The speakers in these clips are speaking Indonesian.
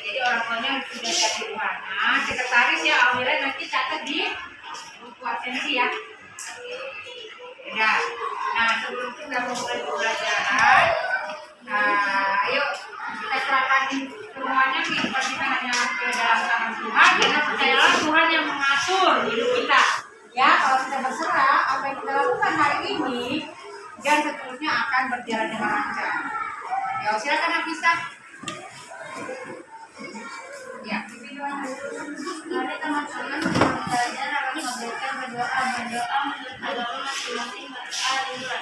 jadi orang tuanya sudah siap di rumah. Nah, sekretaris ya, Alwira nanti catat di buku absensi ya. Ya. Nah, sebelum kita mulai pembelajaran, ayo kita serahkan semuanya kita hanya ke dalam tangan Tuhan, karena percayalah Tuhan yang mengatur hidup kita. Ya, kalau kita berserah, apa yang kita lakukan hari ini dan seterusnya akan berjalan dengan lancar. Ya, silakan Nafisa. Ya, mari teman-teman belajar akan memberikan berdoa menurut agama masing-masing berdoa.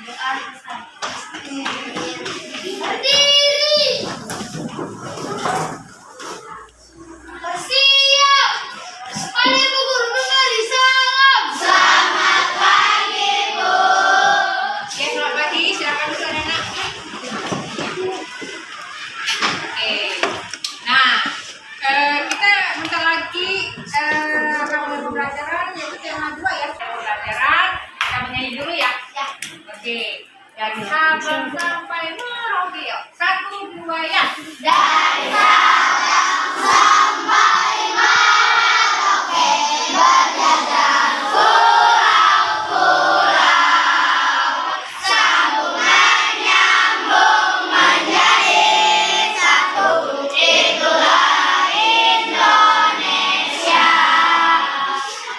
Doa besar. Berdiri. Bersiap. Mari Bu Guru memberi salam. Selamat pagi Bu. Ya, selamat pagi. Silakan dulu anak-anak. Oke. Nah, kita bentar lagi akan mulai pembelajaran, yaitu tema 2 ya. Pembelajaran, kita menyanyi dulu ya. Oke. Dari Sabang sampai Merauke. 1, 2 ya. Dari Sabang sampai Merauke berjajar pulau-pulau, sambungan nyambung menjadi satu, itulah Indonesia.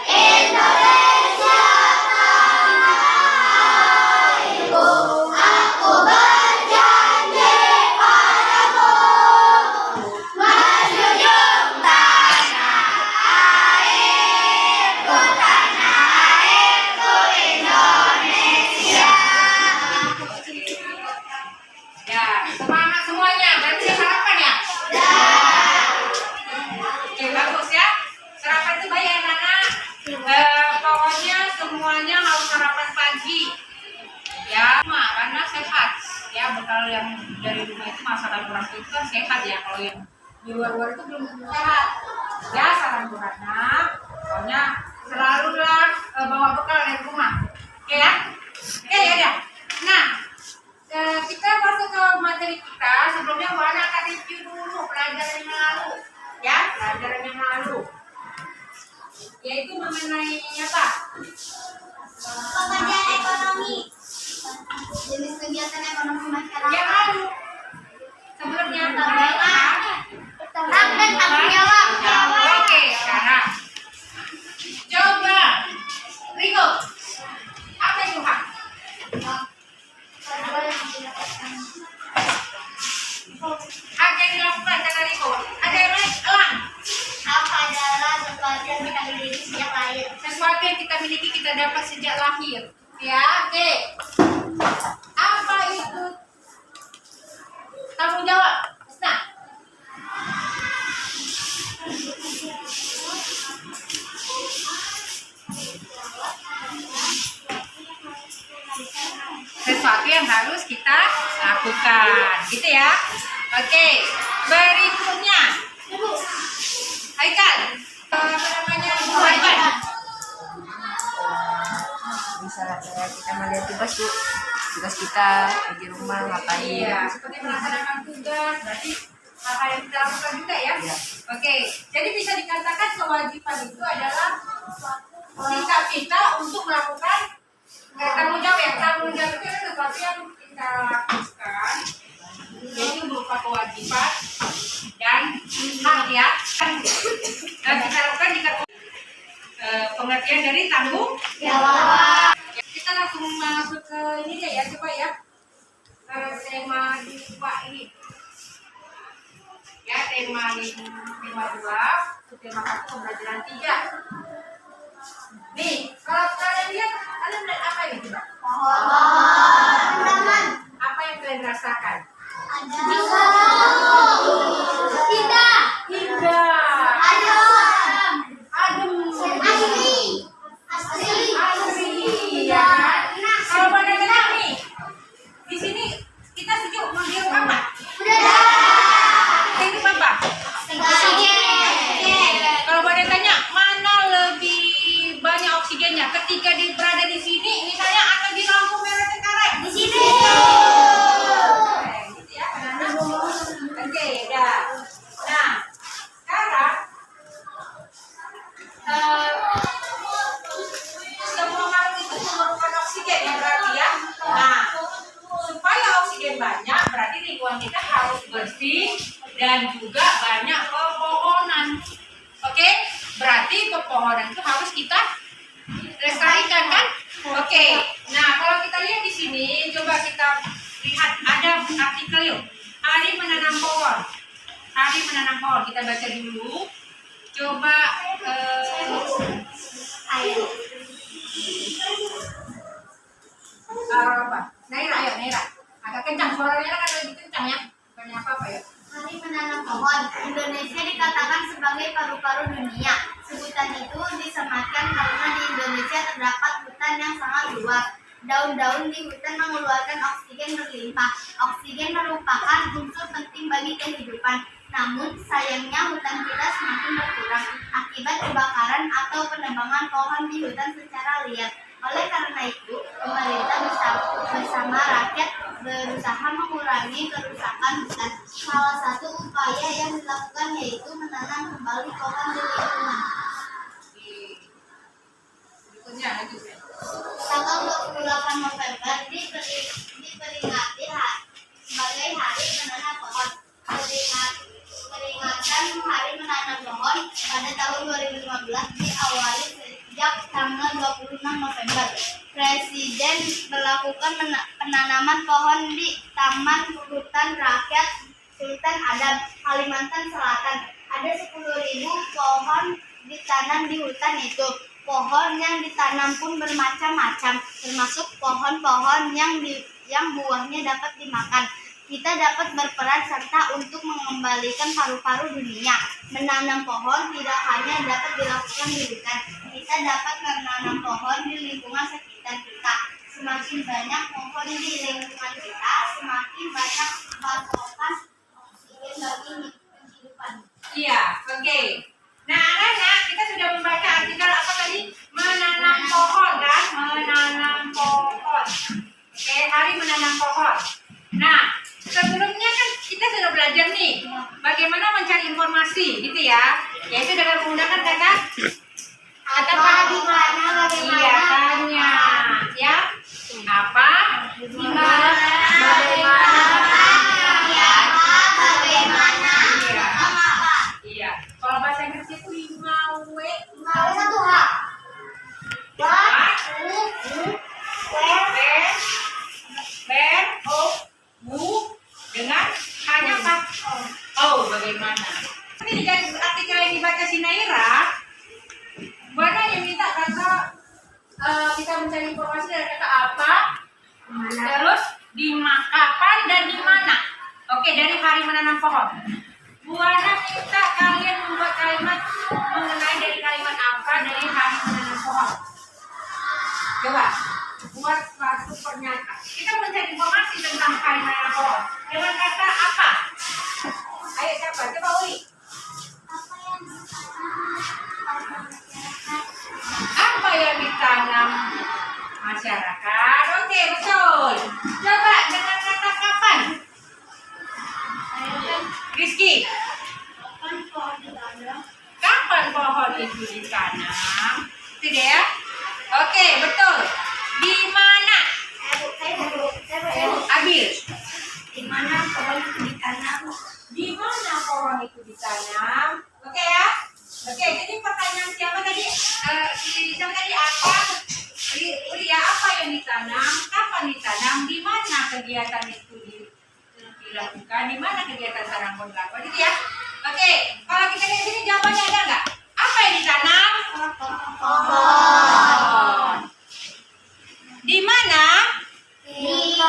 Indonesia tanah airku, aku berjanji padamu menjunjung tanah airku Indonesia. Ya, semangat semuanya. Berarti sarapan ya? Oke, bagus ya. Sarapan itu baik ya, anak-anak. Pokoknya semuanya harus sarapan pagi. Ya, karena sehat. Ya, bekal yang dari rumah itu masakan orang itu kan sehat ya. Kalau yang di luar-luar itu belum tentu sehat. Ya, saran Bu Hana. Pokoknya selalulah bawa bekal dari rumah. Oke ya? Oke ya, ya. Nah, kita masuk ke materi kita. Sebelumnya Bu Hana akan review dulu pelajaran yang lalu. Ya, pelajaran yang lalu. Yaitu mengenai apa? Pekerjaan ekonomi, jenis kegiatan ekonomi masyarakat. Yang lalu. Sebelumnya Hak dan tanggung jawab. Oke, sekarang coba Rigo, apa itu hak? Hak yang dilakukan kata Rigo. Ada yang lain? Elang. Hak adalah sesuatu yang kita miliki sejak lahir. Sesuatu yang kita miliki kita dapat sejak lahir. Ya, oke. Apa itu tanggung jawab? Nah, sesuatu yang harus kita lakukan, gitu ya. Oke, berikutnya Haikal, apa namanya? Haikal. Bisa kita melihat tugas Bu, tugas kita di rumah ngapain. Iya, seperti melaksanakan tugas, berarti hal yang kita lakukan juga ya. Iya. Oke, jadi bisa dikatakan kewajiban itu adalah sikap kita untuk melakukan tanggung jawab ya. Tanggung jawab itu adalah sesuatu yang kita lakukan, yaitu berupa kewajiban dan hak ya. Dan kita lakukan jika pengertian dari tanggung Jawab. kita langsung masuk ke ini deh ya, coba ya. Tema 2 ini. Ya, tema 2, tema 1 pembelajaran 3. Nih, kalau kalian lihat, kalian melihat apa ini coba? Pohon. Apa yang kalian rasakan? Ada. Indah. Indah, Adem. adem, Asri. asri, ya kan? Kalau pada kita nih, di sini kita sejuk menghirup apa? Udara. Hirup apa? Oksigen. Kalau pada tanya mana lebih banyak oksigennya ketika berada di sini misalnya atau di lampu merah cengkareng? Di sini. dan juga banyak pepohonan. Oke, berarti pepohonan itu harus kita lestarikan kan? Oke. Nah, kalau kita lihat di sini, coba kita lihat ada artikel yuk. Hari menanam pohon. Hari menanam pohon. Kita baca dulu. Coba apa? Naira, ayo Naira. Agak kencang suara Naira kan lebih kencang ya. Bukannya apa ya? Hari menanam pohon. Indonesia dikatakan sebagai paru-paru dunia. Sebutan itu disematkan karena di Indonesia terdapat hutan yang sangat luas. Daun-daun di hutan mengeluarkan oksigen berlimpah. Oksigen merupakan unsur penting bagi kehidupan. Namun, sayangnya hutan kita semakin berkurang akibat kebakaran atau penebangan pohon di hutan secara liar. Oleh karena itu, pemerintah bersama rakyat berusaha mengurangi kerusakan hutan. Salah satu upaya yang dilakukan yaitu menanam kembali pohon di lingkungan. Berikutnya lanjut. Tanggal 28 November diperingati sebagai Hari Menanam Pohon. Peringatan Hari Menanam Pohon pada tahun 2015 diawali sejak tanggal 26 November. Presiden melakukan penanaman pohon di Taman Hutan Rakyat Sultan Adam, Kalimantan Selatan. Ada 10.000 pohon ditanam di hutan itu. Pohon yang ditanam pun bermacam-macam, termasuk pohon-pohon yang buahnya dapat dimakan. Kita dapat berperan serta untuk mengembalikan paru-paru dunia. Menanam pohon tidak hanya dapat dilakukan di hutan, kita dapat menanam pohon di lingkungan sekitar kita. Semakin banyak pohon di lingkungan kita, semakin banyak pasokan oksigen bagi kehidupan. Iya, oke. Nah, anak-anak, kita sudah membaca artikel apa tadi? Menanam pohon kan? Menanam pohon. Oke, Hari Menanam Pohon. Nah, sebelumnya kan kita sudah belajar nih bagaimana mencari informasi gitu ya. Yaitu dengan menggunakan kata apa? Di mana, bagaimana? Iya, tanya. Ya. Apa? Di mana, bagaimana? Bagaimana? Iya. Mengapa? Iya. Kalau bahasa Inggris itu 5W. Mau 1H. Dengan hanya apa? Oh, bagaimana? Ini dari artikel yang dibaca si Naira, mana yang minta kata kita mencari informasi dari kata apa, terus kapan dan di mana. Oke, dari Hari Menanam Pohon. Buana minta kalian membuat kalimat mengenai dari kalimat apa dari Hari Menanam Pohon. Coba buat suatu pernyataan. Kita mencari informasi tentang Hari Menanam Pohon dengan kata apa? Ayo siapa? Coba Uli. Apa yang ditanam masyarakat? Oke, betul. Coba dengan kata kapan? Rizky. Kapan pohon itu ditanam? Itu dia ya? Oke, betul. Di mana? Abil. Di mana pohon itu ditanam? Di mana pohon itu ditanam? Oke ya? Oke, jadi pertanyaan siapa tadi? Siapa tadi apa? Ria, apa yang ditanam? Kapan ditanam? Di mana kegiatan itu dilakukan? Di mana kegiatan tanam pohon dilakukan? Itu ya? Oke, kalau kita lihat sini jawabannya ada nggak? Apa yang ditanam? Pohon. Di mana? Di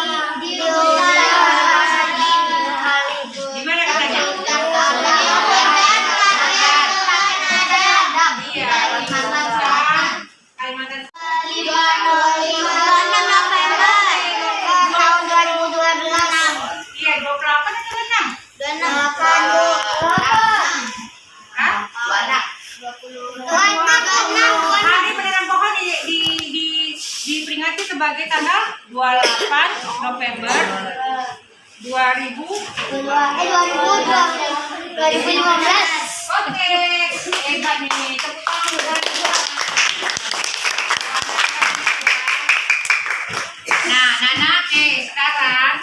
mana katanya? Iya, Kalimantan. Iya, 28 atau 26? Hari Menanam Pohon diperingati sebagai tanggal 28 November 2015. Oke, hebat nih. Tepuk tangan buat Rizky. Nah, Nana, sekarang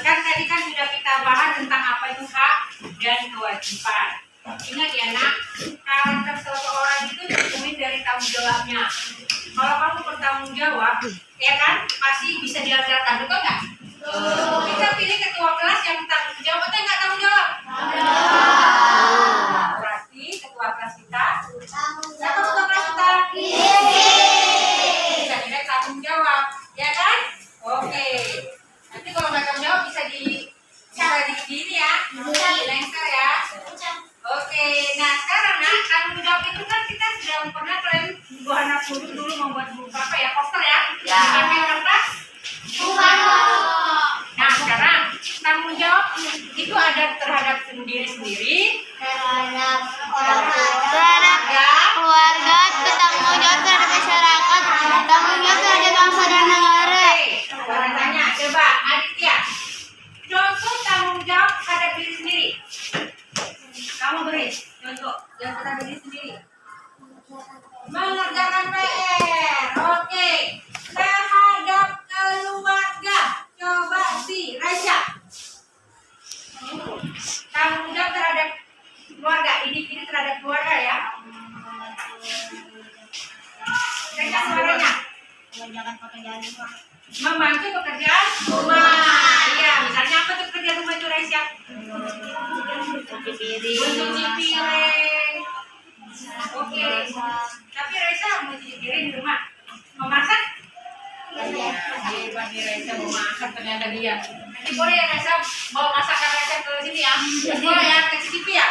kan tadi kan sudah kita bahas tentang apa itu hak dan kewajiban. Ingat ya nak, karakter seseorang itu dicermin dari tanggung jawabnya. Kalau kamu bertanggung jawab, ya kan, pasti bisa diandalkan, betul nggak? Kita pilih ketua kelas yang tanggung jawab atau nggak tanggung jawab? Berarti ketua kelas kita, siapa ketua kelas kita? Bisa dilihat tanggung jawab, ya kan? Oke. Nanti kalau nggak tanggung jawab bisa di ini ya, di lengser ya. Oke, nah sekarang nak tanggung jawab itu kan kita sudah pernah kalian Bu anak guru dulu membuat buku apa ya, poster ya? Pakai kertas. Nah sekarang tanggung jawab itu ada terhadap sendiri sendiri, Terhadap keluarga, tanggung jawab terhadap masyarakat, tanggung jawab terhadap bangsa dan negara. Orang tanya, coba Aditya, contoh tanggung jawab terhadap diri sendiri. Kamu beri contoh yang terhadap diri sendiri. Mengerjakan PR, oke. Terhadap keluarga, coba si Raisya. Tanggung jawab terhadap keluarga, ini terhadap keluarga ya. Dengar suaranya. Mengerjakan pekerjaan rumah. Membantu pekerjaan rumah. Iya, misalnya apa tuh pekerjaan rumah itu Raisya? Mencuci piring. Oke. Tapi Raisa mau cuci piring di rumah. Mau masak? Hebat nih Raisa mau masak ternyata dia. Nanti boleh ya Raisa bawa masakan Raisa ke sini ya. Boleh ya ke CCTV ya.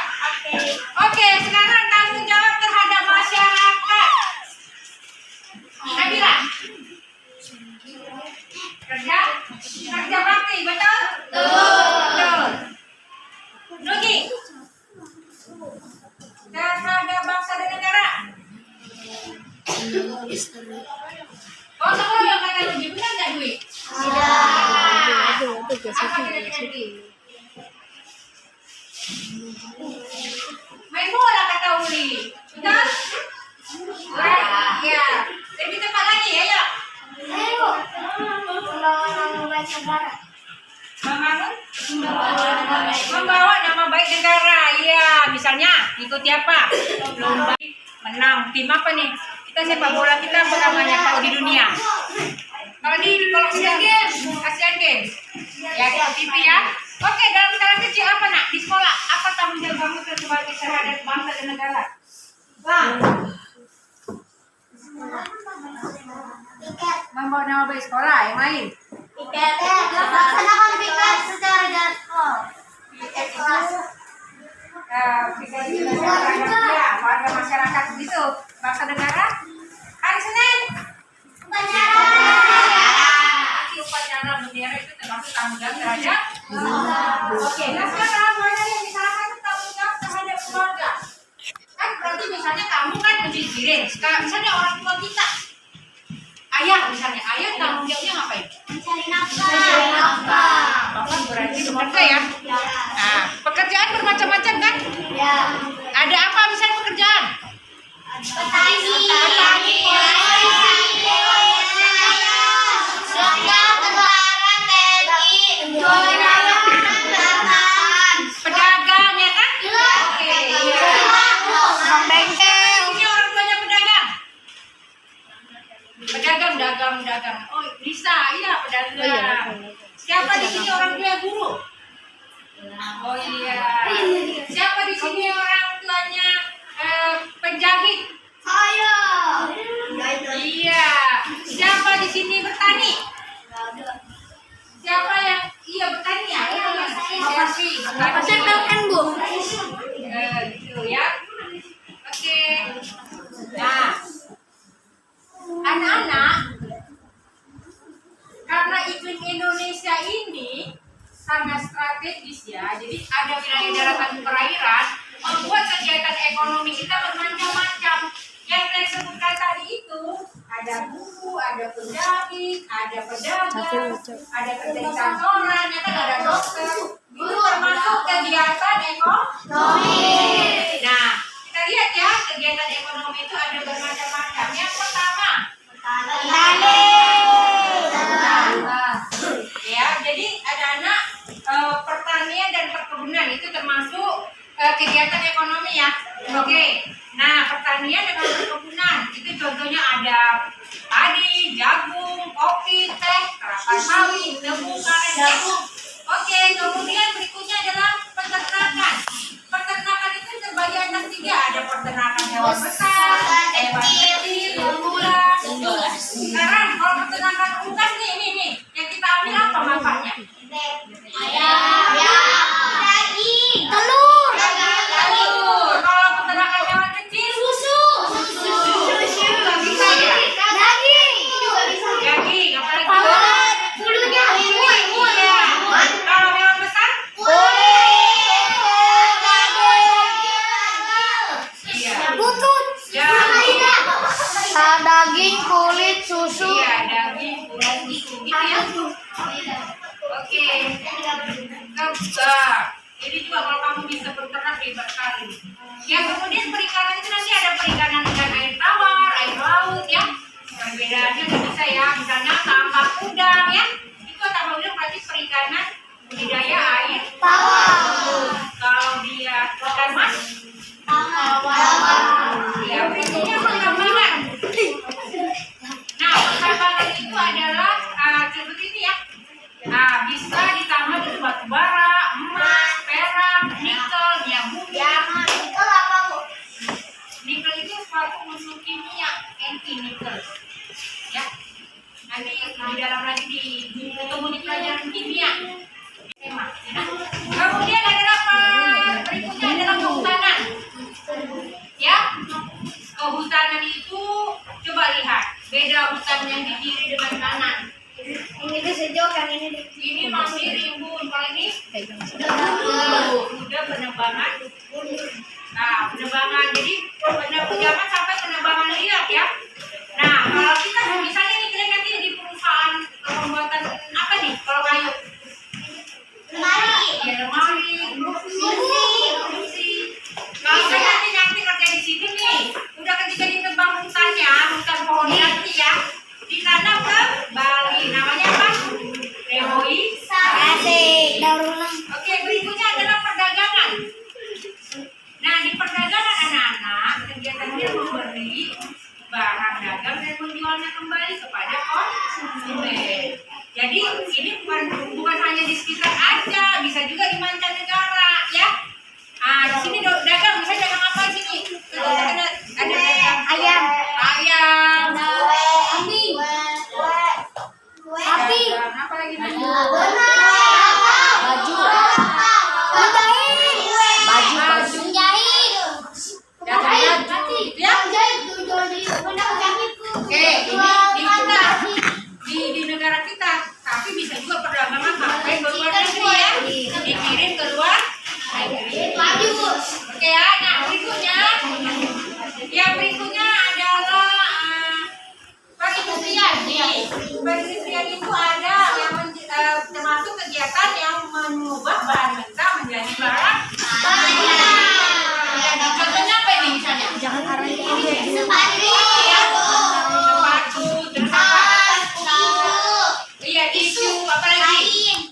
Oke. Sekarang tanggung jawab terhadap masyarakat. Nabila. Kerja bakti, betul? Betul. Nugi. Terhadap bangsa dan negara. Oh, sekolah yang kata Nugi, benar nggak Dwi? Apa kira-kira Dwi? Main bola kata Uli, betul? Ya, lebih tepat lagi ya, yuk. Membawa nama baik negara. Iya, misalnya ikuti apa? Lomba menang tim apa nih? Kita sepak bola kita bakal banyak tahu di dunia. Kalau Asian Games. Ya, di TV ya. Oke, dalam skala kecil apa nak? Di sekolah, apa tanggung jawab kamu sebagai terhadap bangsa dan negara? Bang. Membawa nama baik sekolah, yang lain. Laksanakan piket secara jadwal. Piket itu warga masyarakat gitu. Bangsa negara. Hari Senin. Upacara bendera itu termasuk tanggung jawab terhadap. Oke, nah sekarang mana yang misalkan tanggung jawab terhadap keluarga? Kan berarti misalnya kamu kan mencuci piring. Misalnya orang tua kita. Ayah misalnya, ayah tanggung jawabnya ngapain? Mencari nafkah. Bapak berarti bekerja ya? Nah, pekerjaan bermacam-macam kan? Ya. Ada apa misalnya pekerjaan? Petani. Pedagang ya kan? Oke. Bengkel. Ini orang tuanya pedagang. Pedagang. Oh bisa, iya pedagang. Siapa di sini orang tua guru? Oh iya. Siapa di sini orang tuanya penjahit? Saya. Iya. Siapa di sini bertani? Siapa yang bertani ya? Bapak sih. Bu. Gitu ya. Oke. Nah, anak-anak, karena iklim Indonesia ini sangat strategis ya, jadi ada wilayah daratan perairan, membuat kegiatan ekonomi kita bermacam-macam. Yang saya sebutkan tadi itu ada buku, ada penjahit, ada pedagang, ada kerja di kantoran, ya kan ada dokter. Itu termasuk kegiatan ekonomi. Nah, kita lihat ya kegiatan ekonomi itu ada bermacam-macam. Yang pertama, ya, jadi ada anak pertanian dan perkebunan itu termasuk kegiatan ekonomi ya. Oke. Nah, pertanian dengan perkebunan itu contohnya ada padi, jagung, kopi, teh, kelapa sawit, tebu, karet, jagung. Oke, kemudian berikutnya adalah peternakan. Peternakan itu terbagi atas 3, ada peternakan hewan besar, hewan kecil, unggulan. Sekarang kalau peternakan unggas nih, yang kita ambil apa manfaatnya? Ayam, daging, telur. Kalau peternakan hewan kecil, susu. Juga bisa ya. Daging, apalagi? Bulunya. Iya. Kalau hewan besar? Iya. Butut. Daging, kulit, susu. Iya, daging, kulit, susu gitu ya. Oke. Ini juga kalau kamu bisa beternak hebat sekali. Ya, kemudian perikanan itu nanti ada perikanan ikan air tawar, air laut ya. Perbedaannya bisa ya, misalnya tambak udang ya. Itu tambak udang berarti perikanan budidaya air tawar. Kalau dia ikan mas, ya berikutnya pertambangan. Nah, pertambangan itu adalah seperti ini ya. Nah, bisa ditambah itu batu bara, emas, perak, nikel, minyak bumi. Nikel itu suatu unsur kimia, anti-nikel. Ya. Nanti di dalam lagi ketemu di pelajaran kimia. Nah, kemudian ada apa? Berikutnya adalah kehutanan. Ya. Kehutanan itu coba lihat, beda hutan yang di kiri dengan kanan. Ini tuh sejuk, yang ini. Ini masih rimbun, kalau ini udah penebangan. Nah, penebangan. Jadi jangan sampai penebangan liar ya. Nah, kalau kita misalnya nih kalian nanti di perusahaan pembuatan apa nih? Kalau kayu? Lemari. Ya lemari, kursi. Kalau saya nanti kerja di sini nih, udah ketika ditebang hutannya, hutan pohonnya nanti ya, ditanam ke Bali. Namanya apa? Asik. Daur ulang. Oke, berikutnya adalah perdagangan. Nah, di perdagangan anak-anak, kegiatannya memberi barang dagang dan menjualnya kembali kepada konsumen. Jadi, ini bukan hanya di sekitar aja, bisa juga di mancanegara, ya. Ah, di sini dagang, bisa dagang apa di sini? Ada dagang Ayam. ayam. Api. Dagang apa lagi? Baju. Dagang ya. Oke, ini di negara kita, tapi bisa juga perdagangan sampai ke luar negeri ya, dikirim ke luar negeri. Oke ya, nah berikutnya, yang berikutnya adalah perindustrian. Perindustrian itu ada yang termasuk kegiatan yang mengubah bahan mentah menjadi barang. Contohnya apa ini misalnya? Jangan taruh ini. Sepatu, terus apa? Iya, tisu, apa lagi?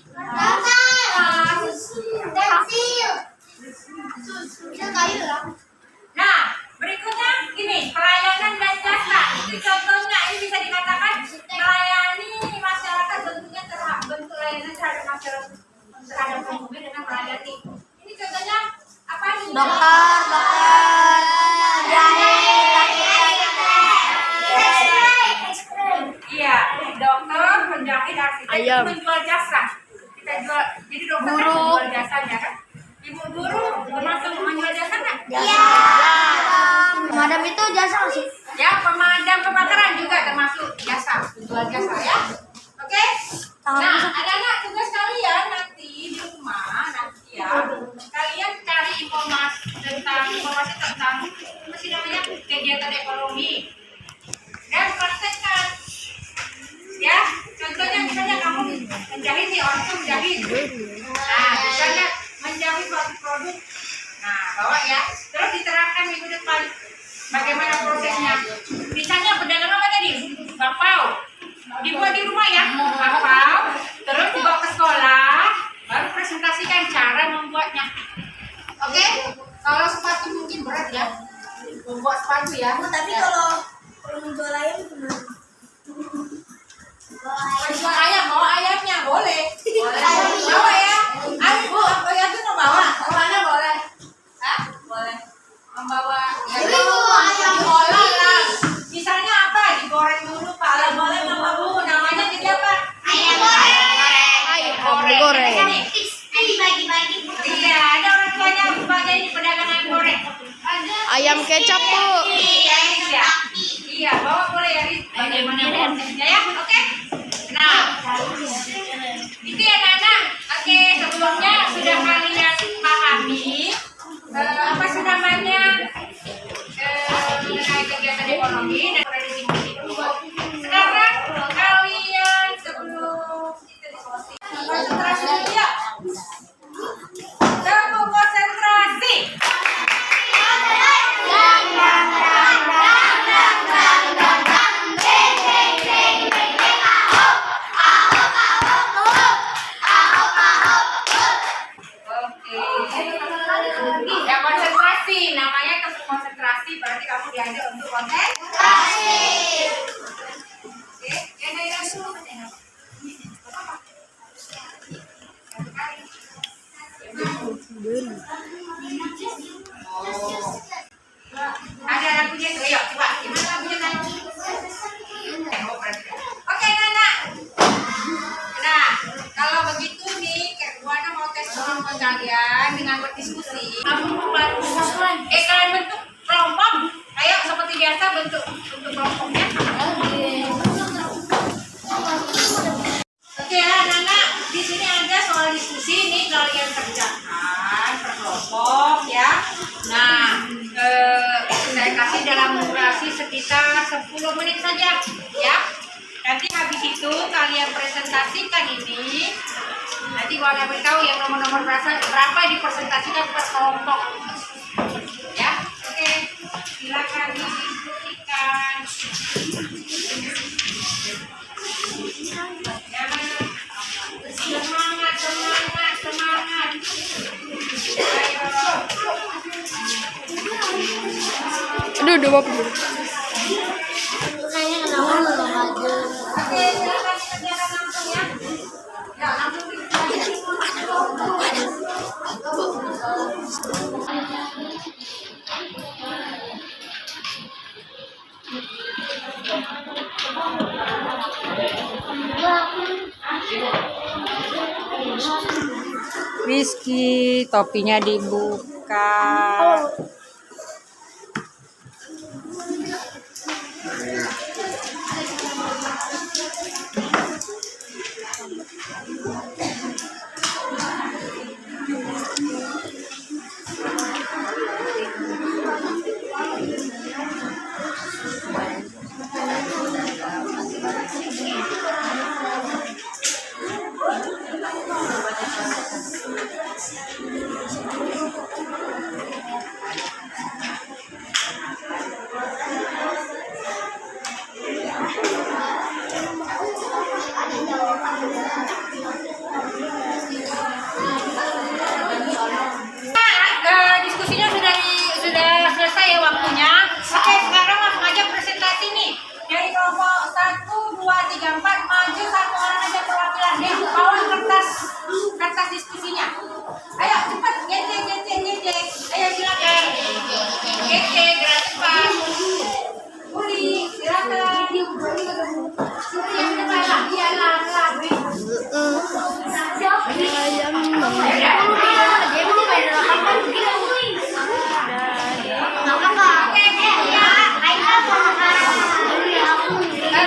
Nah, berikutnya gini, pelayanan dan jasa. Itu contohnya, ini bisa dikatakan melayani masyarakat, bentuknya bentuk layanan terhadap masyarakat, terhadap konsumen dengan melayani. Ini contohnya apa nih? Iya, dokter, penjahit, arsitek itu menjual jasa. Kita jual, jadi dokter kan menjual jasanya kan? Ibu guru termasuk menjual jasa nggak? Madam itu jasa nggak sih? Ya, pemadam kebakaran juga termasuk jasa, menjual jasa ya. Oke? Nah, anak-anak tugas kalian nanti di rumah nanti ya, kalian cari informasi tentang apa sih namanya kegiatan ekonomi dan praktekkan. Ya, contohnya misalnya kamu menjahit nih, orang tuh menjahit. Nah, misalnya menjahit suatu produk. Nah, bawa ya. Terus diterapkan minggu depan. Bagaimana prosesnya? Misalnya pedagang apa tadi? Bakpao. Dibuat di rumah ya, bakpao. Terus dibawa ke sekolah, baru presentasikan cara membuatnya. Oke? Kalau sepatu mungkin berat ya. Membuat sepatu ya. Tapi kalau menjual ayam gimana? Jual ayam, bawa ayamnya boleh. Bawa ya. Ayo Bu, ayam itu mau bawa. Bawanya boleh. Hah? Boleh. Membawa ya. Jadi bawa ayam. Diolah lah. Misalnya apa? Digoreng dulu Pak. Boleh Bapak Bu. Namanya jadi apa? Ayam goreng. Ayam goreng. Bagi-bagi. Iya, ada orang tuanya sebagai pedagang ayam goreng. Ada. Ayam kecap, Bu. Iya, iya. Iya, bawa boleh ya, Rit. Bagaimana prosesnya ya? Oke. Nah, itu ya Nana. Oke, sebelumnya sudah kalian pahami apa sih namanya mengenai kegiatan ekonomi dan prediksi itu. Sekarang kalian sebelum kita diskusi konsentrasi dulu ya. Kamu konsentrasi. Ya konsentrasi, namanya konsentrasi berarti kamu diajak untuk konsentrasi. Oke, yang dari langsung ada lagunya tuh, yuk coba gimana lagunya nanti? Oke Nana. Nah, kalau begitu nih, Buana mau tes kemampuan kalian dengan berdiskusi. Kamu membantu kalian bentuk kelompok. Ayo seperti biasa bentuk kelompoknya. Oke ya, Nana. Di sini ada soal diskusi nih kalian kerjakan per kelompok ya. Nah, saya kasih dalam durasi sekitar 10 menit saja ya. Nanti habis itu kalian presentasikan ini. Nanti Buana beritahu yang nomor-nomor berapa dipresentasikan per kelompok. Ya, oke. Silakan didiskusikan. Ya, semangat, semangat, semangat. Ayo. Aduh, udah Bapak. Kayaknya kenapa belum aja? Oke, silakan dikerjakan langsung ya. Ya, langsung Rizky, topinya dibuka. Diskusinya sudah selesai ya waktunya. Oke, sekarang langsung aja presentasi nih. Dari kelompok 1, 2, 3, 4 maju satu orang aja perwakilan deh. Bawa kertas diskusinya. Ayo cepat, gece. Ayo silakan. Gece, gerak cepat. Uli, silakan. Uli yang depan lah, iyalah.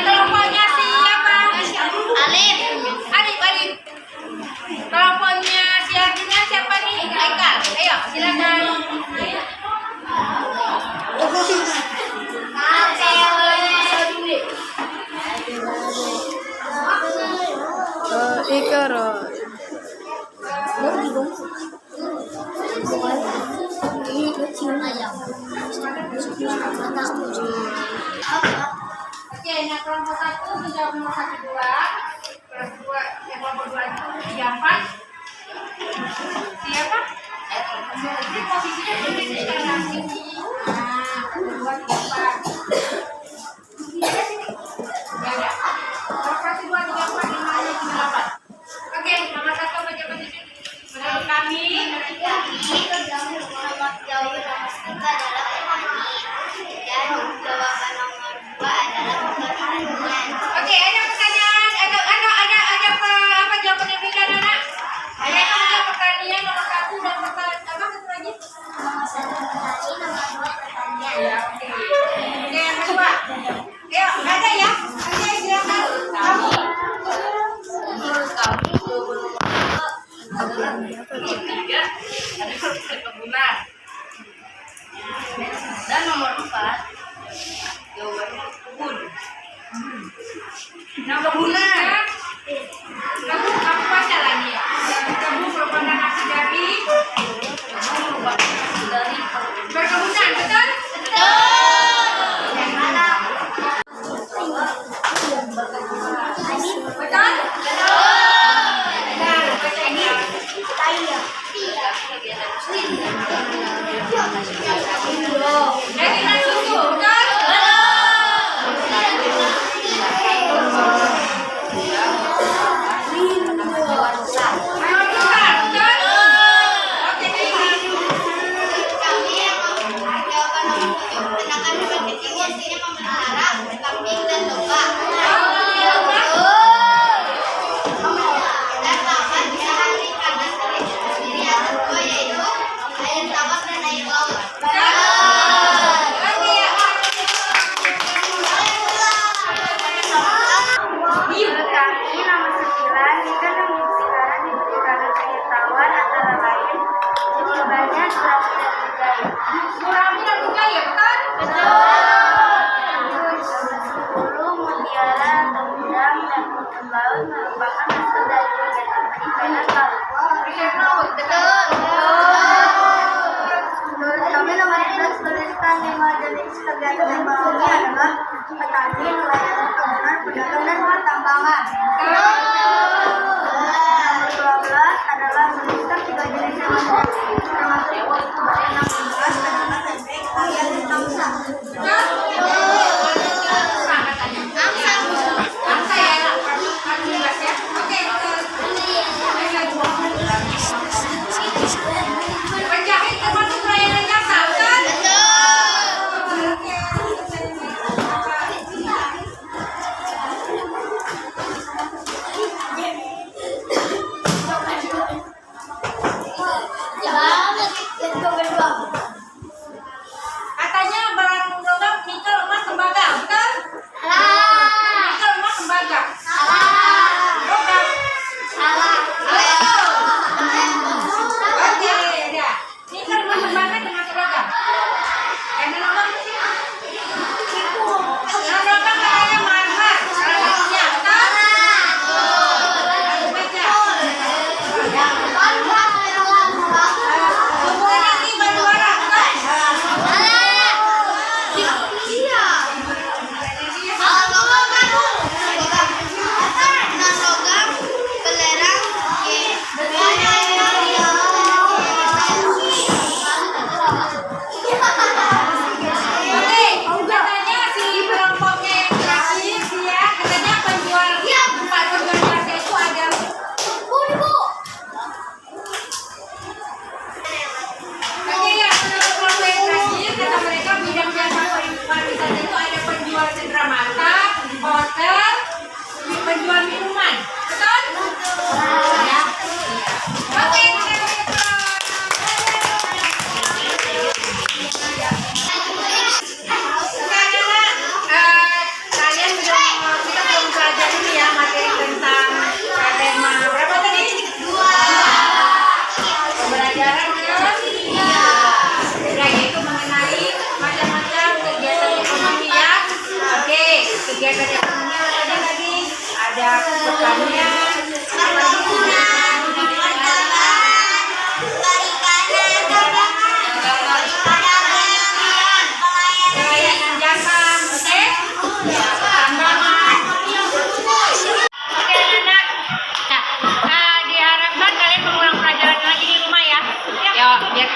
Kelompoknya siapa? Alif. Kelompoknya si Ardina siapa nih? Aikal. Ayo silakan. Ikara. Oke, nah kelompok 1 menjawab nomor 1, 2. Kelompok 2 itu 3, 4. Siapa? Ini posisinya begini sekarang. Nah, buat empat. Ada sini. Nggak ada. Operasi 2, 3, 4, 5, 6, 7, 8. Oke, nomor 1 baca posisi. Menurut kami. Nomor jauh nomor 3 adalah ekonomi dan jawaban nomor 2 adalah pertanian. Oke, ada pertanyaan, ada apa jawaban yang beda, anak? Ada yang jawab pertanian nomor 1 dan apa satu lagi? Nomor 1 petani, nomor 2 pertanian. Ya, oke. Oke, yang kedua. Ayo, ada ya? Ada yang silakan. Kamu. Menurut kami jawaban nomor 2 adalah nomor 3 adalah perkebunan. Dan nomor 4 jawabannya kebun. Nomor 3. Kamu baca lagi ya. Kamu merupakan hasil dari perkebunan, betul? Yang mana? Betul? Nah, baca ini. Jadi susu, betul? Hewan besar, betul? Oke, Kami yang jawaban nomor 7 mengenakan hewan kecil biasanya memelihara kambing dan domba. Dan tawar bisa hari karena terdiri atas 2 yaitu air tawar dan air laut. oke ya. Menurut kami nomor 9 ikan yang dipelihara diberikan air tawar antara lain jawabannya gurami dan mujair. Gurami dan mujair, betul? Terus 10 mutiara atau udang dan rumput laut merupakan hasil dari kegiatan perikanan laut. Ikan laut, Betul. Menurut kami nomor 11 tuliskan 5 jenis kegiatan ekonomi adalah petani, nelayan, perkebunan, pedagang, dan pertambangan. Nomor 12 adalah menuliskan 3 jenis hewan domestik termasuk kucing, enam unggas, adalah bebek, ayam, dan angsa. Angsa ya, jelas ya. Oke, penjahit termasuk pelayanan jasa, betul? Oke. Katanya barang logam nikel, emas, tembaga, betul? Nikel, emas, tembaga. Logam. Oke, ya. Nikel, emas, tembaga termasuk logam. Yang logam sih? Yang logam katanya marmer, salah satunya, betul? Aku baca. Semuanya ini batu bara, betul? Oke, katanya si kelompoknya yang terakhir dia katanya penjual tempat penjual jasa itu ada. Oke ya, menurut kelompok yang terakhir kata mereka bidang jasa pariwisata itu ada penjual cenderamata, hotel, penjual minuman, betul? Ya. Oke, kalian kita belum belajar ini ya materi tentang tema berapa tadi? 2. Pembelajaran ketiga. Yaitu mengenai macam-macam kegiatan ekonomi ya. Oke, kegiatan ekonomi ada lagi. Ada pertanian, pelayanan jasa, oke? Tambangan. Oke anak-anak. Nah, diharapkan kalian mengulang pelajaran lagi di rumah ya. Ya, biar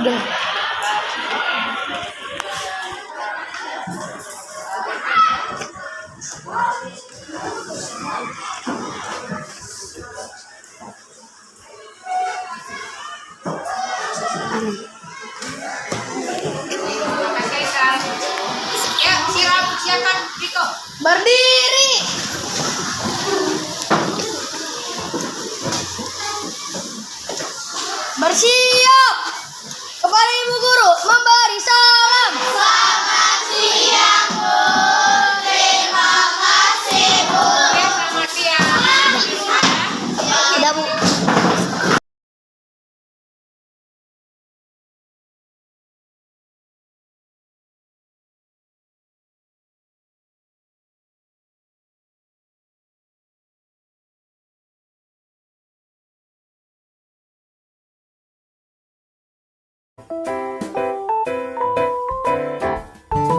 udah. Makasih Kak. Ya, silakan Diko. Berdiri. Bersiap. Kepada Ibu Guru memberi salam. Selamat siang, Bu. Terima kasih, Bu. Ya, selamat siang. Tidak, Bu.